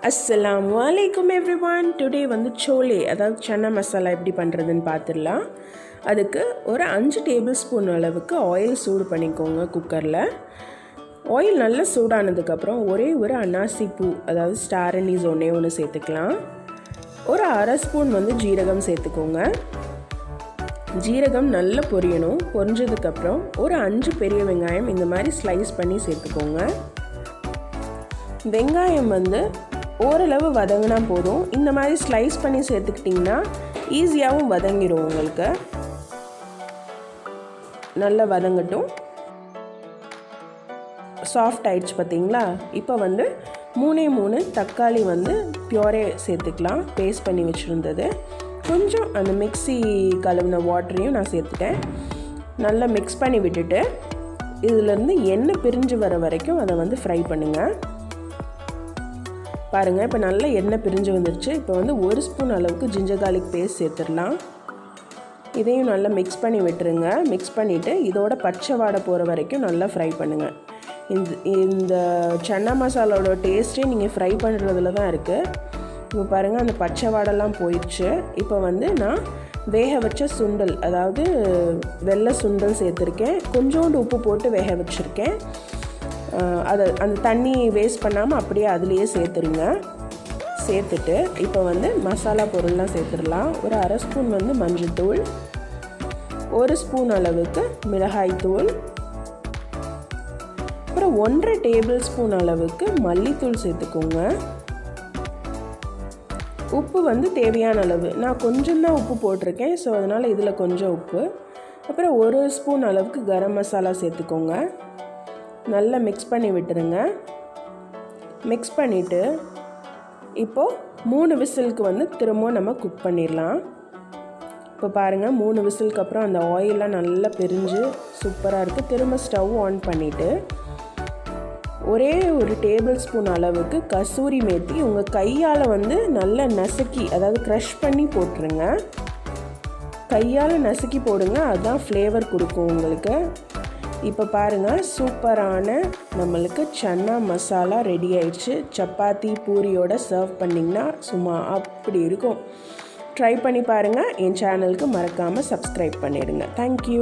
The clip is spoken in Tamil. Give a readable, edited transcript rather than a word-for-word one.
அஸ்ஸலாமு அலைக்கும் எவ்ரிவான். டுடே வந்து சோலே அதாவது சன்னா மசாலா எப்படி பண்ணுறதுன்னு பார்த்துடலாம். அதுக்கு ஒரு 5 டேபிள் ஸ்பூன் அளவுக்கு ஆயில் சூடு பண்ணிக்கோங்க குக்கரில். ஆயில் நல்லா சூடானதுக்கப்புறம் ஒரே ஒரு அன்னாசி பூ அதாவது ஸ்டார் அனீஸ் ஒன்று சேர்த்துக்கலாம். ஒரு அரை ஸ்பூன் வந்து ஜீரகம் சேர்த்துக்கோங்க. ஜீரகம் நல்லா பொரியணும். பொரிஞ்சதுக்கப்புறம் ஒரு 5 பெரிய வெங்காயம் இந்த மாதிரி ஸ்லைஸ் பண்ணி சேர்த்துக்கோங்க. வெங்காயம் வந்து ஓரளவு வதங்கினா போதும். இந்த மாதிரி ஸ்லைஸ் பண்ணி சேர்த்துக்கிட்டிங்கன்னா ஈஸியாகவும் வதங்கிடும். உங்களுக்கு நல்லா வதங்கட்டும். சாஃப்ட் ஆயிடுச்சு பார்த்தீங்களா? இப்போ வந்து 3 தக்காளி வந்து பியூரே சேர்த்துக்கலாம். பேஸ்ட் பண்ணி வச்சுருந்தது. கொஞ்சம் அந்த மிக்ஸி கழுவின வாட்டரையும் நான் சேர்த்துட்டேன். நல்லா மிக்ஸ் பண்ணி விட்டுட்டு இதிலேருந்து எண்ணெய் பிரிஞ்சு வர வரைக்கும் அதை வந்து ஃப்ரை பண்ணுங்கள். பாருங்கள், இப்போ நல்லா எண்ணெய் பிரிஞ்சு வந்துருச்சு. இப்போ வந்து 1 ஸ்பூன் அளவுக்கு ஜிஞ்சர் கார்லிக் பேஸ்ட் சேர்த்துடலாம். இதையும் நல்லா மிக்ஸ் பண்ணி விட்டுருங்க. மிக்ஸ் பண்ணிவிட்டு இதோட பச்சை வாடை போகிற வரைக்கும் நல்லா ஃப்ரை பண்ணுங்கள். இந்த சன்னா மசாலாவோட டேஸ்ட்டே நீங்கள் ஃப்ரை பண்ணுறதுல தான் இருக்குது. இப்போ பாருங்கள், அந்த பச்சை வாடெல்லாம் போயிடுச்சு. இப்போ வந்து நான் வேக வச்ச சுண்டல் அதாவது வெள்ளை சுண்டல் சேர்த்துருக்கேன். கொஞ்சோண்டு உப்பு போட்டு வேக வச்சுருக்கேன். அந்த தண்ணி வேஸ்ட் பண்ணாமல் அப்படியே அதுலேயே சேர்த்துருங்க. சேர்த்துட்டு இப்போ வந்து மசாலா பொருள்லாம் சேர்த்துடலாம். ஒரு அரை ஸ்பூன் வந்து மஞ்சள்தூள், 1 ஸ்பூன் அளவுக்கு மிளகாய்த்தூள், அப்புறம் 1.5 டேபிள் ஸ்பூன் அளவுக்கு மல்லித்தூள் சேர்த்துக்கோங்க. உப்பு வந்து தேவையான அளவு. நான் கொஞ்சம் தான் உப்பு போட்டிருக்கேன், ஸோ அதனால் இதில் கொஞ்சம் உப்பு. அப்புறம் 1 ஸ்பூன் அளவுக்கு கரம் மசாலா சேர்த்துக்கோங்க. நல்லா மிக்ஸ் பண்ணி விட்டுருங்க. மிக்ஸ் பண்ணிவிட்டு இப்போது 3 விசிலுக்கு வந்து திரும்பவும் நம்ம குக் பண்ணிடலாம். இப்போ பாருங்கள், 3 விசிலுக்கு அப்புறம் அந்த ஆயிலெலாம் நல்லா பிரிஞ்சு சூப்பராக இருக்குது. திரும்ப ஸ்டவ் ஆன் பண்ணிவிட்டு ஒரே ஒரு டேபிள் ஸ்பூன் அளவுக்கு கசூரி மேத்தி உங்கள் கையால் வந்து நல்லா நசுக்கி அதாவது க்ரஷ் பண்ணி போட்டுருங்க. கையால் நசுக்கி போடுங்க, அதுதான் ஃப்ளேவர் கொடுக்கும் உங்களுக்கு. இப்போ பாருங்கள், சூப்பரான நம்மளுக்கு சன்னா மசாலா ரெடி ஆயிடுச்சு. சப்பாத்தி பூரியோட சர்வ் பண்ணிங்கன்னா சும்மா அப்படி இருக்கும். ட்ரை பண்ணி பாருங்கள். என் சேனலுக்கு மறக்காமல் சப்ஸ்கிரைப் பண்ணிடுங்க. தேங்க்யூ.